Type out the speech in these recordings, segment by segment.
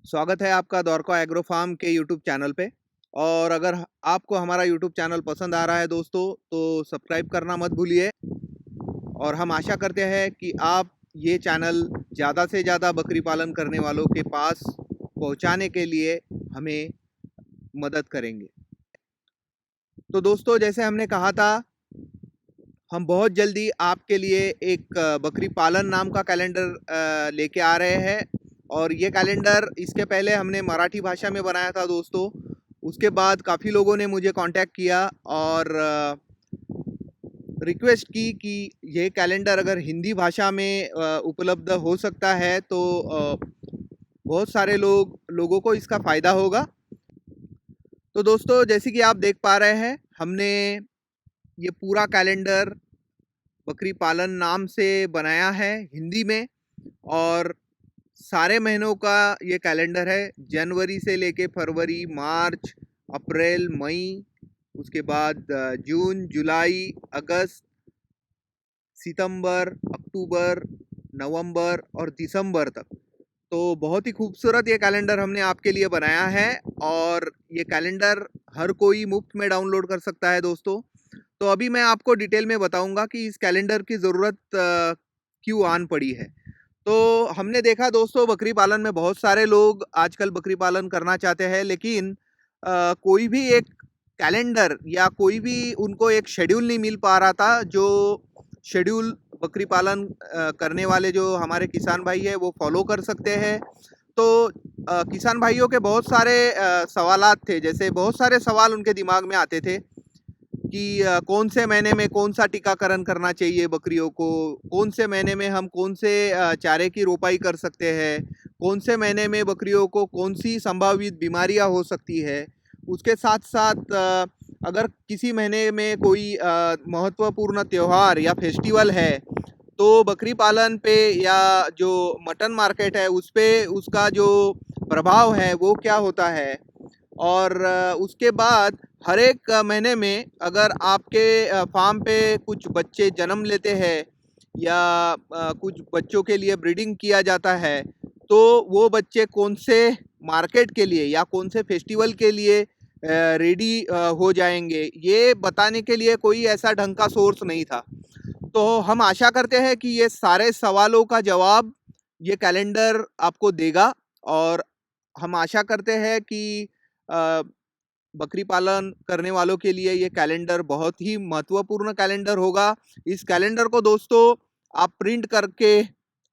स्वागत है आपका द्वारका एग्रो फार्म के यूट्यूब चैनल पे। और अगर आपको हमारा यूट्यूब चैनल पसंद आ रहा है दोस्तों, तो सब्सक्राइब करना मत भूलिए। और हम आशा करते हैं कि आप ये चैनल ज़्यादा से ज़्यादा बकरी पालन करने वालों के पास पहुंचाने के लिए हमें मदद करेंगे। तो दोस्तों, जैसे हमने कहा था, हम बहुत जल्दी आपके लिए एक बकरी पालन नाम का कैलेंडर लेके आ रहे हैं। और ये कैलेंडर इसके पहले हमने मराठी भाषा में बनाया था दोस्तों। उसके बाद काफ़ी लोगों ने मुझे कांटेक्ट किया और रिक्वेस्ट की कि ये कैलेंडर अगर हिंदी भाषा में उपलब्ध हो सकता है तो बहुत सारे लोगों को इसका फ़ायदा होगा। तो दोस्तों, जैसे कि आप देख पा रहे हैं, हमने ये पूरा कैलेंडर बकरी पालन नाम से बनाया है हिंदी में। और सारे महीनों का ये कैलेंडर है, जनवरी से लेके फरवरी, मार्च, अप्रैल, मई, उसके बाद जून, जुलाई, अगस्त, सितंबर, अक्टूबर, नवंबर और दिसंबर तक। तो बहुत ही खूबसूरत ये कैलेंडर हमने आपके लिए बनाया है। और ये कैलेंडर हर कोई मुफ्त में डाउनलोड कर सकता है दोस्तों। तो अभी मैं आपको डिटेल में बताऊंगा कि इस कैलेंडर की ज़रूरत क्यों आन पड़ी है। तो हमने देखा दोस्तों, बकरी पालन में बहुत सारे लोग आजकल बकरी पालन करना चाहते हैं, लेकिन कोई भी एक कैलेंडर या कोई भी उनको एक शेड्यूल नहीं मिल पा रहा था। जो शेड्यूल बकरी पालन करने वाले जो हमारे किसान भाई है वो फॉलो कर सकते हैं। तो किसान भाइयों के बहुत सारे सवालात थे, जैसे बहुत सारे सवाल उनके दिमाग में आते थे कि कौन से महीने में कौन सा टीकाकरण करना चाहिए बकरियों को, कौन से महीने में हम कौन से चारे की रोपाई कर सकते हैं, कौन से महीने में बकरियों को कौन सी संभावित बीमारियां हो सकती है। उसके साथ साथ अगर किसी महीने में कोई महत्वपूर्ण त्यौहार या फेस्टिवल है तो बकरी पालन पे या जो मटन मार्केट है उस पे उसका जो प्रभाव है वो क्या होता है। और उसके बाद हर एक महीने में अगर आपके फार्म पे कुछ बच्चे जन्म लेते हैं या कुछ बच्चों के लिए ब्रीडिंग किया जाता है, तो वो बच्चे कौन से मार्केट के लिए या कौन से फेस्टिवल के लिए रेडी हो जाएंगे, ये बताने के लिए कोई ऐसा ढंग का सोर्स नहीं था। तो हम आशा करते हैं कि ये सारे सवालों का जवाब ये कैलेंडर आपको देगा। और हम आशा करते हैं कि बकरी पालन करने वालों के लिए ये कैलेंडर बहुत ही महत्वपूर्ण कैलेंडर होगा। इस कैलेंडर को दोस्तों आप प्रिंट करके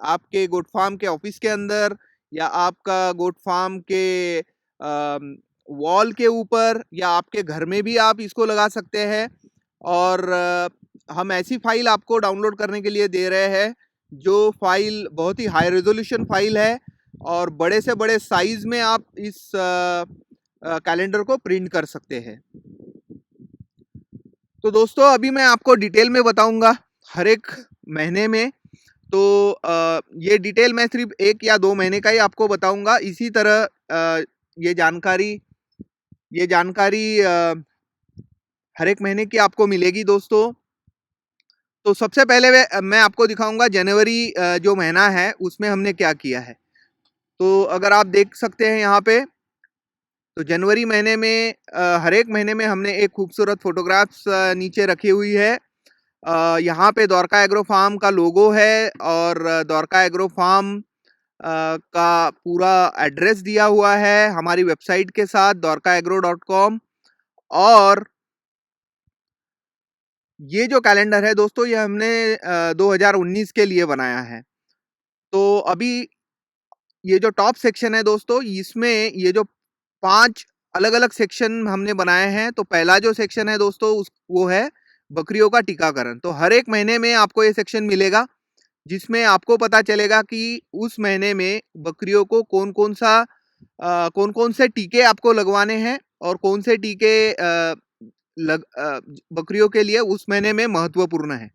आपके गोट फार्म के ऑफिस के अंदर या आपका गोट फार्म के वॉल के ऊपर या आपके घर में भी आप इसको लगा सकते हैं। और हम ऐसी फाइल आपको डाउनलोड करने के लिए दे रहे हैं जो फाइल बहुत ही हाई रेजोल्यूशन फाइल है और बड़े से बड़े साइज में आप इस कैलेंडर को प्रिंट कर सकते हैं। तो दोस्तों, अभी मैं आपको डिटेल में बताऊंगा हर एक महीने में। तो ये डिटेल मैं सिर्फ 1 या 2 महीने का ही आपको बताऊंगा। इसी तरह ये जानकारी हर एक महीने की आपको मिलेगी दोस्तों। तो सबसे पहले मैं आपको दिखाऊंगा जनवरी जो महीना है उसमें हमने क्या किया है। तो अगर आप देख सकते हैं यहाँ पे, तो जनवरी महीने में हर एक महीने में हमने एक खूबसूरत फोटोग्राफ्स नीचे रखी हुई है। यहाँ पे द्वारका एग्रो फार्म का लोगो है और द्वारका एग्रो फार्म का पूरा एड्रेस दिया हुआ है हमारी वेबसाइट के साथ dwarkaagro.com। और ये जो कैलेंडर है दोस्तों, ये हमने 2019 के लिए बनाया है। तो अभी ये जो टॉप सेक्शन है दोस्तों, इसमें ये जो 5 अलग अलग सेक्शन हमने बनाए हैं। तो पहला जो सेक्शन है दोस्तों वो है बकरियों का टीकाकरण। तो हर एक महीने में आपको ये सेक्शन मिलेगा जिसमें आपको पता चलेगा कि उस महीने में बकरियों को कौन कौन से टीके आपको लगवाने हैं और कौन से टीके बकरियों के लिए उस महीने में महत्वपूर्ण है।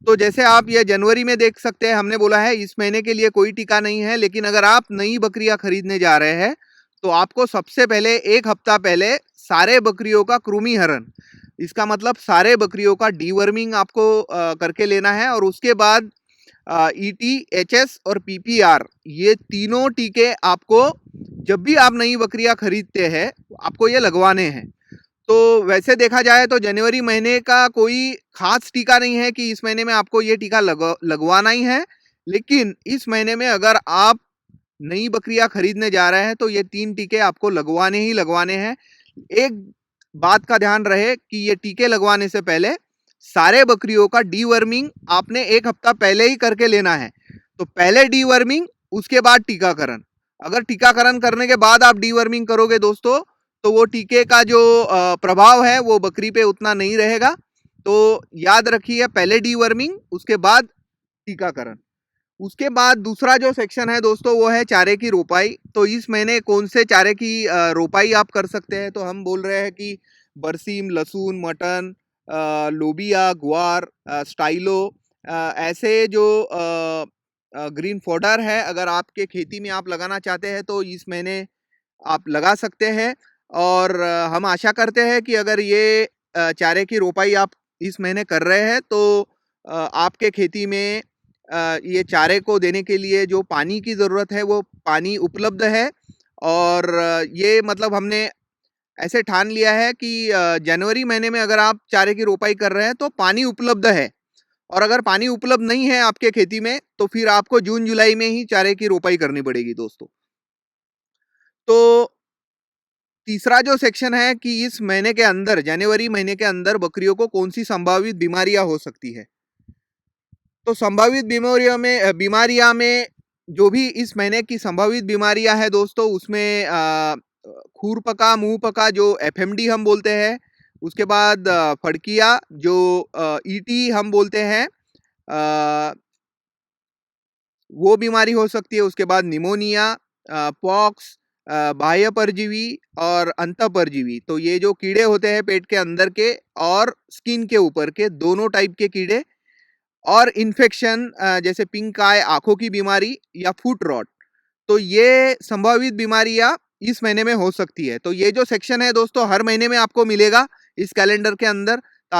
तो जैसे आप ये जनवरी में देख सकते हैं, हमने बोला है इस महीने के लिए कोई टीका नहीं है, लेकिन अगर आप नई बकरियां खरीदने जा रहे हैं तो आपको सबसे पहले 1 हफ्ता पहले सारे बकरियों का कृमि हरण, इसका मतलब सारे बकरियों का डीवर्मिंग आपको करके लेना है। और उसके बाद ईटी, एचएस और पीपीआर, ये तीनों टीके आपको जब भी आप नई बकरियां खरीदते हैं आपको ये लगवाने हैं। तो वैसे देखा जाए तो जनवरी महीने का कोई खास टीका नहीं है कि इस महीने में आपको ये टीका लगवाना ही है, लेकिन इस महीने में अगर आप नई बकरियां खरीदने जा रहे हैं तो ये 3 टीके आपको लगवाने ही लगवाने हैं। एक बात का ध्यान रहे कि ये टीके लगवाने से पहले सारे बकरियों का डीवर्मिंग आपने 1 हफ्ता पहले ही करके लेना है। तो पहले डीवर्मिंग, उसके बाद टीकाकरण। अगर टीकाकरण करने के बाद आप डीवर्मिंग करोगे दोस्तों, तो वो टीके का जो प्रभाव है वो बकरी पे उतना नहीं रहेगा। तो याद रखिए, पहले डीवर्मिंग, उसके बाद टीकाकरण। उसके बाद दूसरा जो सेक्शन है दोस्तों वो है चारे की रोपाई। तो इस महीने कौन से चारे की रोपाई आप कर सकते हैं, तो हम बोल रहे हैं कि बरसीम, लहसुन, मटन, लोबिया, ग्वार, स्टाइलो, ऐसे जो ग्रीन फॉडर है, अगर आपके खेती में आप लगाना चाहते हैं तो इस महीने आप लगा सकते हैं। और हम आशा करते हैं कि अगर ये चारे की रोपाई आप इस महीने कर रहे हैं तो आपके खेती में ये चारे को देने के लिए जो पानी की ज़रूरत है वो पानी उपलब्ध है। और ये मतलब हमने ऐसे ठान लिया है कि जनवरी महीने में अगर आप चारे की रोपाई कर रहे हैं तो पानी उपलब्ध है। और अगर पानी उपलब्ध नहीं है आपके खेती में तो फिर आपको जून जुलाई में ही चारे की रोपाई करनी पड़ेगी दोस्तों। तो तीसरा जो सेक्शन है कि इस महीने के अंदर, जनवरी महीने के अंदर बकरियों को कौन सी संभावित बीमारियां हो सकती है। तो संभावित बीमारियां में जो भी इस महीने की संभावित बीमारियां हैं दोस्तों, उसमें खूर पका, मुंह पका जो एफएमडी हम बोलते हैं, उसके बाद फड़किया जो ईटी हम बोलते हैं, वो बीमारी हो सकती है। उसके बाद निमोनिया, पॉक्स, बाह्य परजीवी और अंतः परजीवी। तो ये जो कीड़े होते हैं पेट के अंदर के और स्किन के ऊपर के, दोनों टाइप के कीड़े। और इन्फेक्शन जैसे पिंक आई, आंखों की बीमारी या फुट रॉट। तो ये संभावित बीमारियां इस महीने में हो सकती है। तो ये जो सेक्शन है दोस्तों हर महीने में आपको मिलेगा इस कैलेंडर के अंदर, तो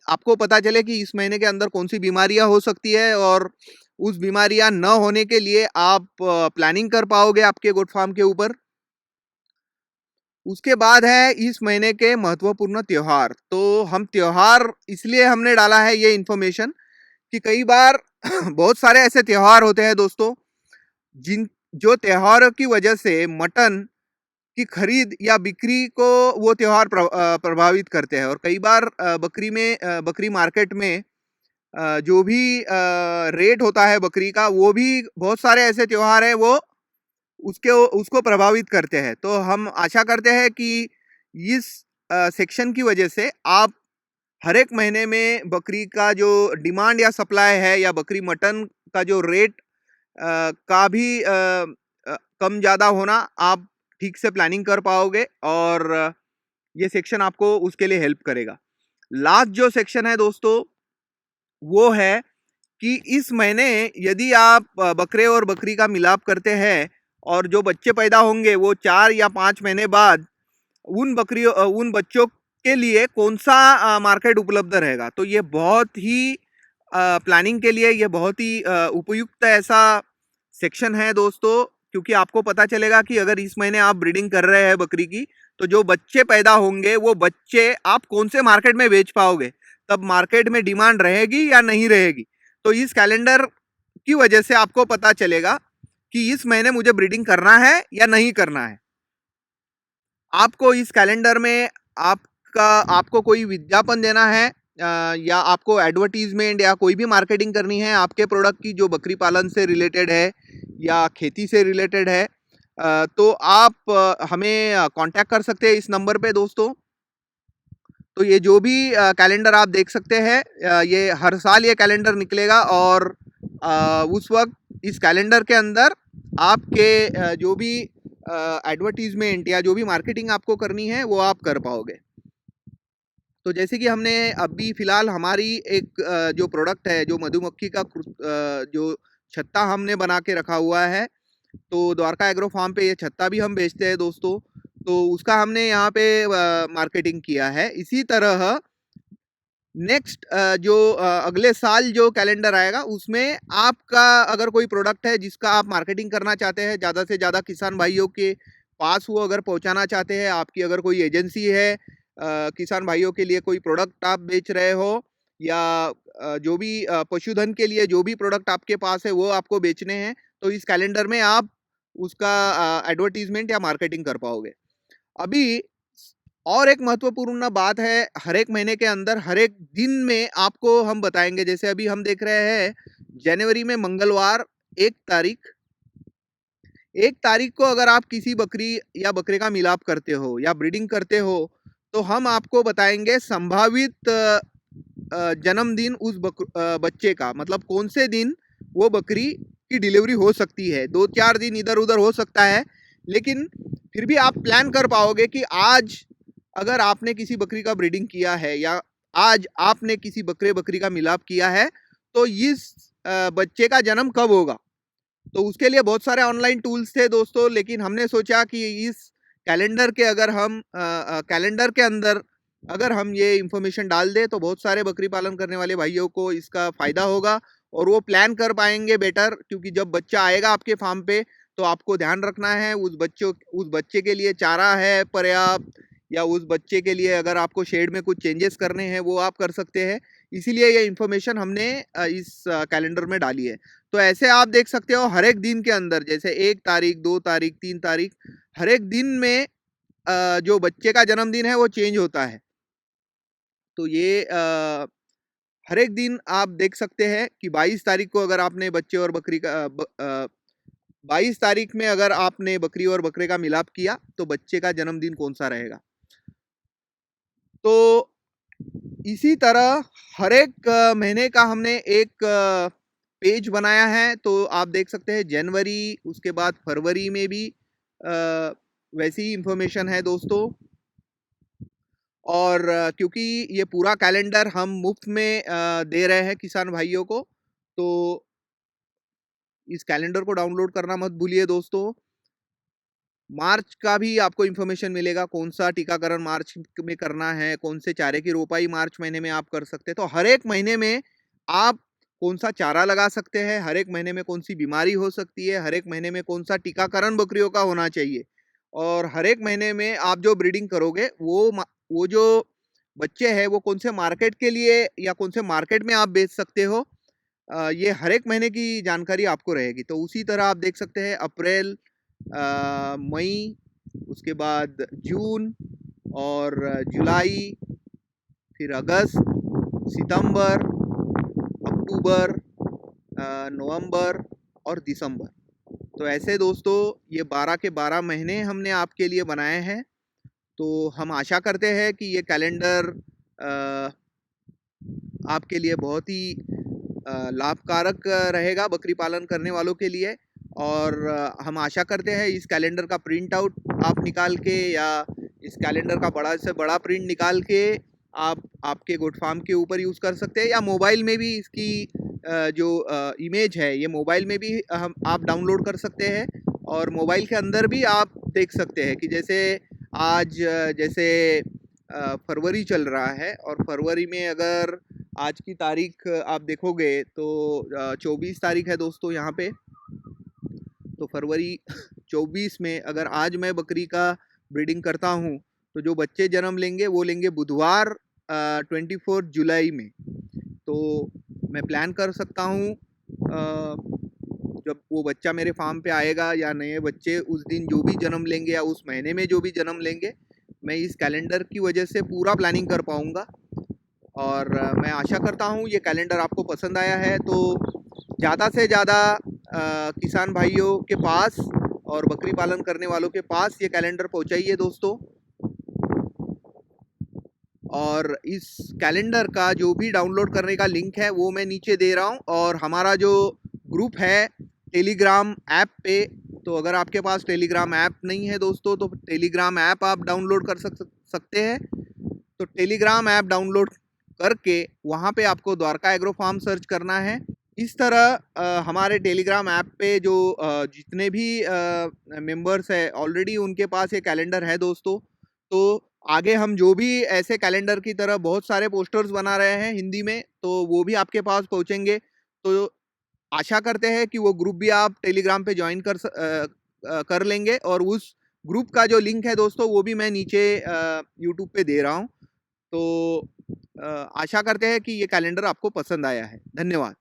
आपको पता चले कि इस महीने के अंदर कौन सी बीमारियां हो सकती है और उस बीमारियां न होने के लिए आप प्लानिंग कर पाओगे आपके गोट फार्म के ऊपर। उसके बाद है इस महीने के महत्वपूर्ण त्योहार। तो हम त्योहार इसलिए हमने डाला है ये इन्फॉर्मेशन कि कई बार बहुत सारे ऐसे त्योहार होते हैं दोस्तों जिन जो त्योहारों की वजह से मटन की खरीद या बिक्री को वो त्योहार प्रभावित करते हैं। और कई बार बकरी मार्केट में जो भी रेट होता है बकरी का, वो भी बहुत सारे ऐसे त्योहार है वो उसके उसको प्रभावित करते हैं। तो हम आशा करते हैं कि इस सेक्शन की वजह से आप हर एक महीने में बकरी का जो डिमांड या सप्लाई है या बकरी मटन का जो रेट का भी कम ज़्यादा होना, आप ठीक से प्लानिंग कर पाओगे और ये सेक्शन आपको उसके लिए हेल्प करेगा। लास्ट जो सेक्शन है दोस्तों वो है कि इस महीने यदि आप बकरे और बकरी का मिलाप करते हैं और जो बच्चे पैदा होंगे वो 4 या 5 महीने बाद उन बच्चों के लिए कौन सा मार्केट उपलब्ध रहेगा। तो ये बहुत ही प्लानिंग के लिए ये बहुत ही उपयुक्त ऐसा सेक्शन है दोस्तों, क्योंकि आपको पता चलेगा कि अगर इस महीने आप ब्रीडिंग कर रहे हैं बकरी की, तो जो बच्चे पैदा होंगे वो बच्चे आप कौन से मार्केट में बेच पाओगे, तब मार्केट में डिमांड रहेगी या नहीं रहेगी। तो इस कैलेंडर की वजह से आपको पता चलेगा कि इस महीने मुझे ब्रीडिंग करना है या नहीं करना है। आपको इस कैलेंडर में आपको कोई विज्ञापन देना है या आपको एडवर्टीजमेंट या कोई भी मार्केटिंग करनी है आपके प्रोडक्ट की जो बकरी पालन से रिलेटेड है या खेती से रिलेटेड है, तो आप हमें कांटेक्ट कर सकते हैं इस नंबर पे दोस्तों। तो ये जो भी कैलेंडर आप देख सकते हैं, ये हर साल ये कैलेंडर निकलेगा और उस वक्त इस कैलेंडर के अंदर आपके जो भी एडवर्टीजमेंट या जो भी मार्केटिंग आपको करनी है वो आप कर पाओगे। तो जैसे कि हमने अभी फ़िलहाल हमारी एक जो प्रोडक्ट है, जो मधुमक्खी का जो छत्ता हमने बना के रखा हुआ है, तो द्वारका एग्रो फार्म पे ये छत्ता भी हम बेचते हैं दोस्तों। तो उसका हमने यहाँ पे मार्केटिंग किया है। इसी तरह नेक्स्ट जो अगले साल जो कैलेंडर आएगा उसमें आपका अगर कोई प्रोडक्ट है जिसका आप मार्केटिंग करना चाहते हैं, ज़्यादा से ज़्यादा किसान भाइयों के पास वो अगर पहुंचाना चाहते हैं, आपकी अगर कोई एजेंसी है, किसान भाइयों के लिए कोई प्रोडक्ट आप बेच रहे हो, या जो भी पशुधन के लिए जो भी प्रोडक्ट आपके पास है वो आपको बेचने हैं, तो इस कैलेंडर में आप उसका एडवर्टीजमेंट या मार्केटिंग कर पाओगे। अभी और एक महत्वपूर्ण बात है, हर एक महीने के अंदर हर एक दिन में आपको हम बताएंगे। जैसे अभी हम देख रहे हैं जनवरी में मंगलवार 1 तारीख, 1 तारीख को अगर आप किसी बकरी या बकरे का मिलाप करते हो या ब्रीडिंग करते हो, तो हम आपको बताएंगे संभावित जन्मदिन उस बच्चे का, मतलब कौन से दिन वो बकरी की डिलीवरी हो सकती है। 2-4 दिन इधर उधर हो सकता है, लेकिन फिर भी आप प्लान कर पाओगे कि आज अगर आपने किसी बकरी का ब्रीडिंग किया है या आज आपने किसी बकरे बकरी का मिलाप किया है, तो इस बच्चे का जन्म कब होगा। तो उसके लिए बहुत सारे ऑनलाइन टूल्स थे दोस्तों, लेकिन हमने सोचा कि इस कैलेंडर के अगर हम कैलेंडर के अंदर अगर हम ये इंफॉर्मेशन डाल दें तो बहुत सारे बकरी पालन करने वाले भाइयों को इसका फ़ायदा होगा और वो प्लान कर पाएंगे बेटर। क्योंकि जब बच्चा आएगा आपके फार्म पे, तो आपको ध्यान रखना है उस बच्चे के लिए चारा है पर्याप्त, या उस बच्चे के लिए अगर आपको शेड में कुछ चेंजेस करने हैं वो आप कर सकते हैं। इसीलिए ये इन्फॉर्मेशन हमने इस कैलेंडर में डाली है। तो ऐसे आप देख सकते हो हर एक दिन के अंदर, जैसे 1 तारीख, 2 तारीख, 3 तारीख, हर एक दिन में जो बच्चे का जन्मदिन है वो चेंज होता है। तो ये हर एक दिन आप देख सकते हैं कि 22 तारीख को अगर आपने बच्चे और बकरी का 22 तारीख में अगर आपने बकरी और बकरे का मिलाप किया तो बच्चे का जन्मदिन कौन सा रहेगा। तो इसी तरह हर एक महीने का हमने एक पेज बनाया है। तो आप देख सकते हैं जनवरी, उसके बाद फरवरी में भी वैसी ही इंफॉर्मेशन है दोस्तों। और क्योंकि ये पूरा कैलेंडर हम मुफ्त में दे रहे हैं किसान भाइयों को, तो इस कैलेंडर को डाउनलोड करना मत भूलिए दोस्तों। मार्च का भी आपको इन्फॉर्मेशन मिलेगा, कौन सा टीकाकरण मार्च में करना है, कौन से चारे की रोपाई मार्च महीने में आप कर सकते हैं। तो हर एक महीने में आप कौन सा चारा लगा सकते हैं, हर एक महीने में कौन सी बीमारी हो सकती है, हर एक महीने में कौन सा टीकाकरण बकरियों का होना चाहिए, और हर एक महीने में आप जो ब्रीडिंग करोगे वो जो बच्चे हैं वो कौन से मार्केट के लिए या कौन से मार्केट में आप बेच सकते हो, ये हर एक महीने की जानकारी आपको रहेगी। तो उसी तरह आप देख सकते हैं अप्रैल, मई, उसके बाद जून और जुलाई, फिर अगस्त, सितंबर, अक्टूबर, नवंबर और दिसंबर। तो ऐसे दोस्तों ये 12 के 12 महीने हमने आपके लिए बनाए हैं। तो हम आशा करते हैं कि ये कैलेंडर आपके लिए बहुत ही लाभकारक रहेगा बकरी पालन करने वालों के लिए। और हम आशा करते हैं इस कैलेंडर का प्रिंट आउट आप निकाल के, या इस कैलेंडर का बड़ा से बड़ा प्रिंट निकाल के आप आपके गोट फार्म के ऊपर यूज़ कर सकते हैं, या मोबाइल में भी इसकी जो इमेज है ये मोबाइल में भी हम आप डाउनलोड कर सकते हैं। और मोबाइल के अंदर भी आप देख सकते हैं कि जैसे आज जैसे फरवरी चल रहा है, और फरवरी में अगर आज की तारीख आप देखोगे तो 24 तारीख है दोस्तों यहाँ पे। तो फरवरी 24 में अगर आज मैं बकरी का ब्रीडिंग करता हूँ, तो जो बच्चे जन्म लेंगे वो लेंगे बुधवार 24 जुलाई में। तो मैं प्लान कर सकता हूँ जब वो बच्चा मेरे फार्म पे आएगा या नए बच्चे उस दिन जो भी जन्म लेंगे या उस महीने में जो भी जन्म लेंगे, मैं इस कैलेंडर की वजह से पूरा प्लानिंग कर पाऊँगा। और मैं आशा करता हूँ ये कैलेंडर आपको पसंद आया है। तो ज़्यादा से ज़्यादा किसान भाइयों के पास और बकरी पालन करने वालों के पास ये कैलेंडर पहुँचाइए दोस्तों। और इस कैलेंडर का जो भी डाउनलोड करने का लिंक है वो मैं नीचे दे रहा हूँ। और हमारा जो ग्रुप है टेलीग्राम ऐप पे, तो अगर आपके पास टेलीग्राम ऐप नहीं है दोस्तों तो टेलीग्राम ऐप आप डाउनलोड कर सकते हैं। तो टेलीग्राम ऐप डाउनलोड करके वहाँ पे आपको द्वारका एग्रो फार्म सर्च करना है। इस तरह हमारे टेलीग्राम ऐप पे जो जितने भी मेंबर्स हैं ऑलरेडी उनके पास ये कैलेंडर है दोस्तों। तो आगे हम जो भी ऐसे कैलेंडर की तरह बहुत सारे पोस्टर्स बना रहे हैं हिंदी में, तो वो भी आपके पास पहुंचेंगे। तो आशा करते हैं कि वो ग्रुप भी आप टेलीग्राम पे ज्वाइन कर लेंगे, और उस ग्रुप का जो लिंक है दोस्तों वो भी मैं नीचे यूट्यूब पे दे रहा हूँ। तो आशा करते हैं कि ये कैलेंडर आपको पसंद आया है। धन्यवाद।